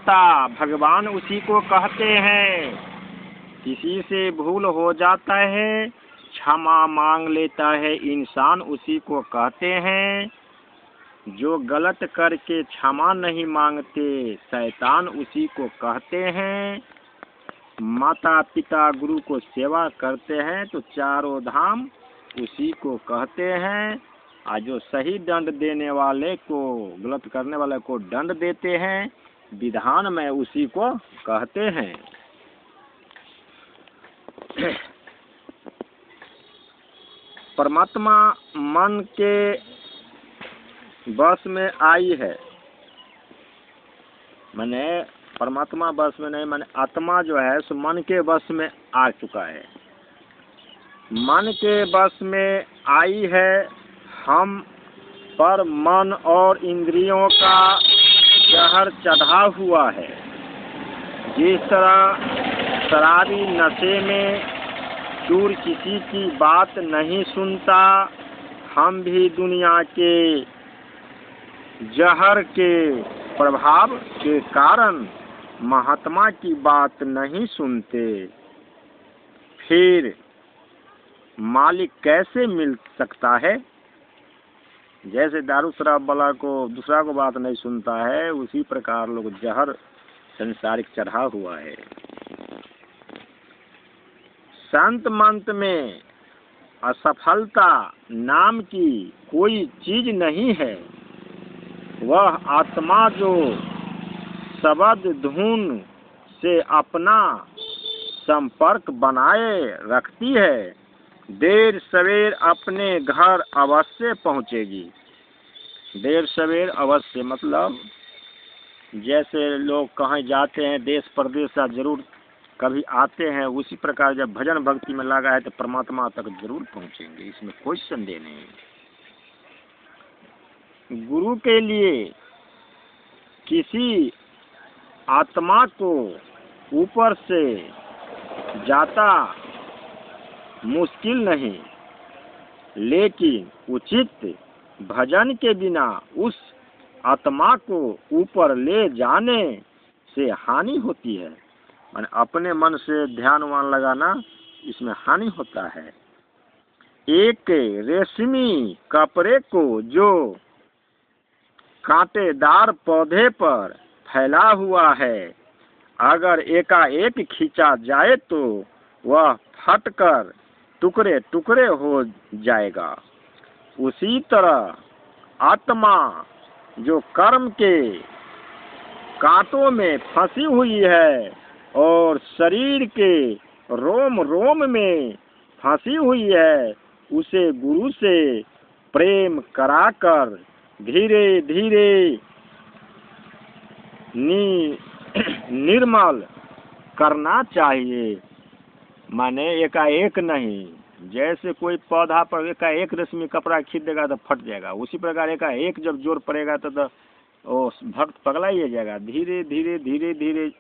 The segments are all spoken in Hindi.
सकता, भगवान उसी को कहते हैं। किसी से भूल हो जाता है, क्षमा मांग लेता है इंसान, उसी को कहते हैं। जो गलत करके क्षमा नहीं मांगते, शैतान उसी को कहते हैं। माता पिता गुरु को सेवा करते हैं तो चारों धाम उसी को कहते हैं। और जो सही दंड देने वाले को, गलत करने वाले को दंड देते हैं, विधान में उसी को कहते हैं। परमात्मा मन के बस में आई है, माने परमात्मा बस में नहीं, माने आत्मा जो है सो मन के बस में आ चुका है। मन के बस में आई है, हम पर मन और इंद्रियों का जहर चढ़ा हुआ है। जिस तरह शराबी नशे में चूर किसी की बात नहीं सुनता, हम भी दुनिया के जहर के प्रभाव के कारण महात्मा की बात नहीं सुनते। फिर मालिक कैसे मिल सकता है? जैसे दारू शराब वाला को दूसरा को बात नहीं सुनता है, उसी प्रकार लोग जहर संसारिक चढ़ा हुआ है। संत मंत में असफलता नाम की कोई चीज नहीं है। वह आत्मा जो शब्द धुन से अपना संपर्क बनाए रखती है, देर सवेर अपने घर अवश्य पहुंचेगी। देर सवेर अवश्य मतलब जैसे लोग कहीं जाते हैं देश प्रदेश से जरूर कभी आते हैं, उसी प्रकार जब भजन भक्ति में लगा है तो परमात्मा तक जरूर पहुंचेंगे, इसमें कोई संदेह नहीं। गुरु के लिए किसी आत्मा को ऊपर से जाता मुश्किल नहीं, लेकिन उचित भजन के बिना उस आत्मा को ऊपर ले जाने से हानि होती है। माने अपने मन से ध्यान वान लगाना, इसमें हानि होता है। एक रेशमी कपड़े को जो कांटेदार पौधे पर फैला हुआ है, अगर एकाएक खींचा जाए तो वह फटकर टुकड़े टुकड़े हो जाएगा। उसी तरह आत्मा जो कर्म के कांटों में फंसी हुई है और शरीर के रोम रोम में फंसी हुई है, उसे गुरु से प्रेम कराकर धीरे धीरे निर्मल करना चाहिए। माने एकाएक नहीं, जैसे कोई पौधा पर एकाएक रेशमी कपड़ा खींच देगा तो फट जाएगा, उसी प्रकार एकाएक जब जोर पड़ेगा तो वो भक्त पगला ही जाएगा। धीरे धीरे धीरे धीरे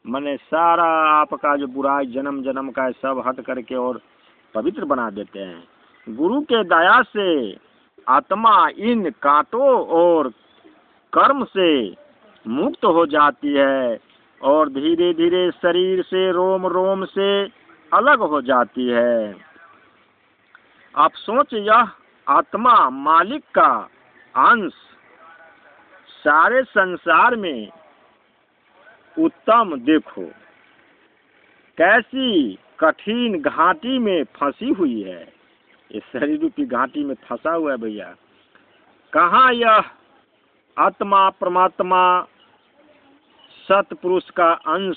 माने सारा आपका जो बुराई जन्म जन्म का है सब हट करके और पवित्र बना देते हैं। गुरु के दया से आत्मा इन कांटों और कर्म से मुक्त हो जाती है और धीरे धीरे शरीर से रोम रोम से अलग हो जाती है। आप सोच, यह आत्मा मालिक का अंश सारे संसार में उत्तम देखो कैसी कठिन घाटी में फंसी हुई है। ये शरीर रूपी घाटी में फंसा हुआ है भैया। कहाँ यह आत्मा परमात्मा सतपुरुष का अंश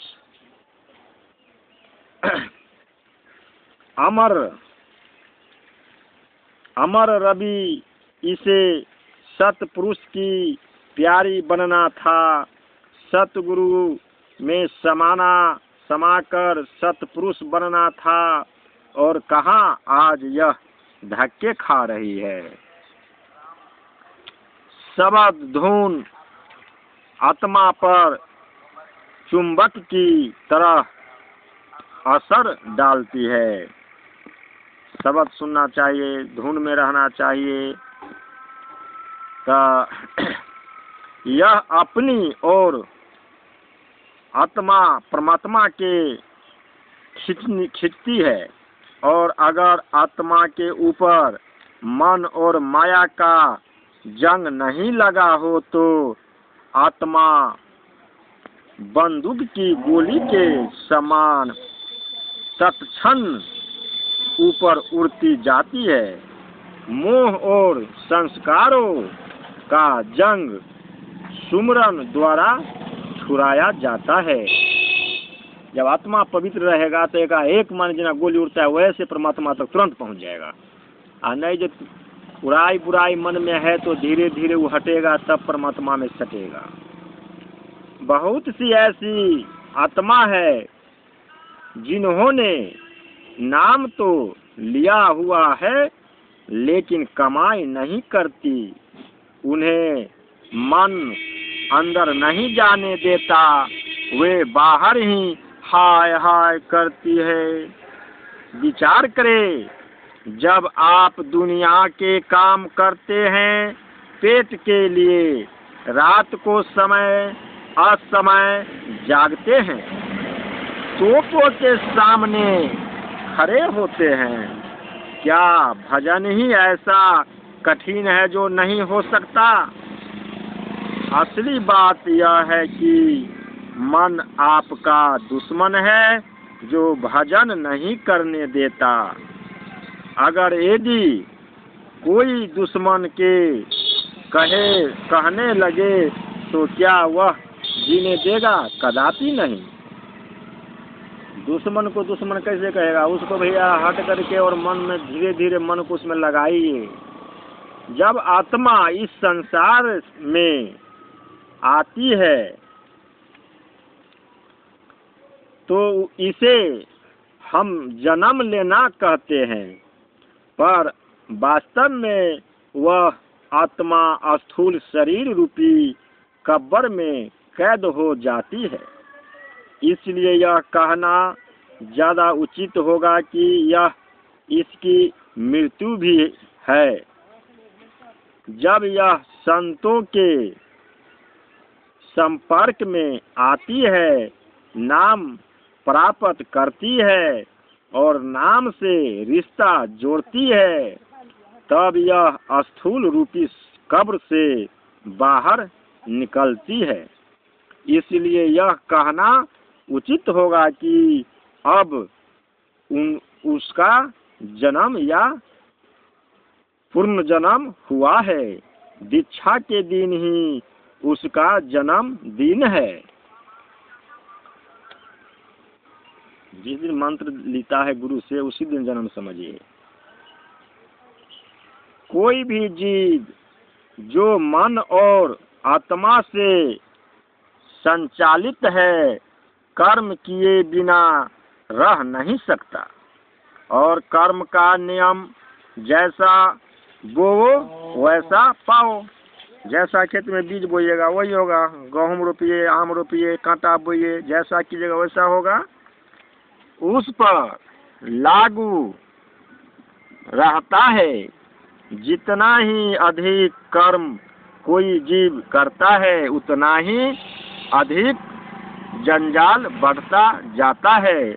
अमर रवि, इसे सतपुरुष की प्यारी बनना था। सतगुरु में समाकर सतपुरुष बनना था, और कहाँ आज यह धक्के खा रही है। शब्द धुन आत्मा पर चुंबक की तरह असर डालती है। शब्द सुनना चाहिए, धुन में रहना चाहिए। तो यह अपनी और आत्मा परमात्मा के खींचती है, और अगर आत्मा के ऊपर मन और माया का जंग नहीं लगा हो तो आत्मा बंदूक की गोली के समान तत्क्षण ऊपर उड़ती जाती है। मोह और संस्कारों का जंग सुमरन द्वारा छुड़ाया जाता है। जब आत्मा पवित्र रहेगा तो एक मन जना गोली उड़ता है वैसे परमात्मा तक तुरंत पहुंच जाएगा। और नहीं जो बुराई बुराई मन में है तो धीरे धीरे वो हटेगा, तब परमात्मा में सटेगा। बहुत सी ऐसी आत्मा है जिन्होंने नाम तो लिया हुआ है लेकिन कमाई नहीं करती, उन्हें मन अंदर नहीं जाने देता, वे बाहर ही हाय हाय करती है। विचार करें, जब आप दुनिया के काम करते हैं पेट के लिए, रात को समय असमय जागते हैं, तोपों के सामने खड़े होते हैं, क्या भजन ही ऐसा कठिन है जो नहीं हो सकता? असली बात यह है कि मन आपका दुश्मन है जो भजन नहीं करने देता। अगर यदि कोई दुश्मन के कहने लगे तो क्या वह जीने देगा? कदापि नहीं। दुश्मन को दुश्मन कैसे कहेगा? उसको भैया हट करके और मन में धीरे धीरे मन को उसमें लगाइए। जब आत्मा इस संसार में आती है तो इसे हम जन्म लेना कहते हैं, पर वास्तव में वह आत्मा स्थूल शरीर रूपी कब्र में कैद हो जाती है। इसलिए यह कहना ज़्यादा उचित होगा कि यह इसकी मृत्यु भी है। जब यह संतों के संपर्क में आती है, नाम प्राप्त करती है और नाम से रिश्ता जोड़ती है, तब यह स्थूल रूपी कब्र से बाहर निकलती है। इसलिए यह कहना उचित होगा कि अब उसका जन्म या पूर्ण जन्म हुआ है। दीक्षा के दिन ही उसका जन्म दिन है। जिस दिन मंत्र लेता है गुरु से उसी दिन जन्म समझिए। कोई भी जीव जो मन और आत्मा से संचालित है, कर्म किए बिना रह नहीं सकता, और कर्म का नियम जैसा बोओ वैसा पाओ। जैसा खेत में बीज बोइएगा वही होगा। गेहूँ रोपिए, आम रोपिए, कांटा बोइए, जैसा कीजिएगा वैसा होगा। उस पर लागू रहता है। जितना ही अधिक कर्म कोई जीव करता है उतना ही अधिक जंजाल बढ़ता जाता है।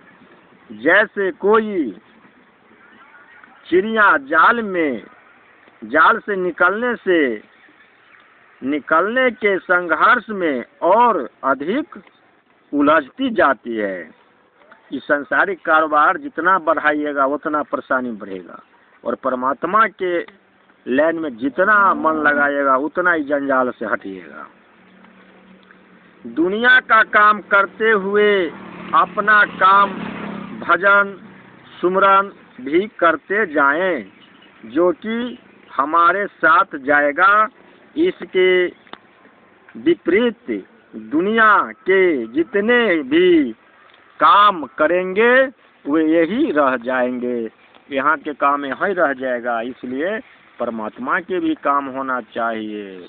जैसे कोई चिड़िया जाल से निकलने के संघर्ष में और अधिक उलझती जाती है। इस सांसारिक कारोबार जितना बढ़ाइएगा उतना परेशानी बढ़ेगा, और परमात्मा के लाइन में जितना मन लगाइएगा उतना ही जंजाल से हटिएगा। दुनिया का काम करते हुए अपना काम भजन सुमरन भी करते जाएं, जो कि हमारे साथ जाएगा। इसके विपरीत दुनिया के जितने भी काम करेंगे वे यही रह जाएंगे। यहाँ के काम यहाँ ही रह जाएगा। इसलिए परमात्मा के भी काम होना चाहिए।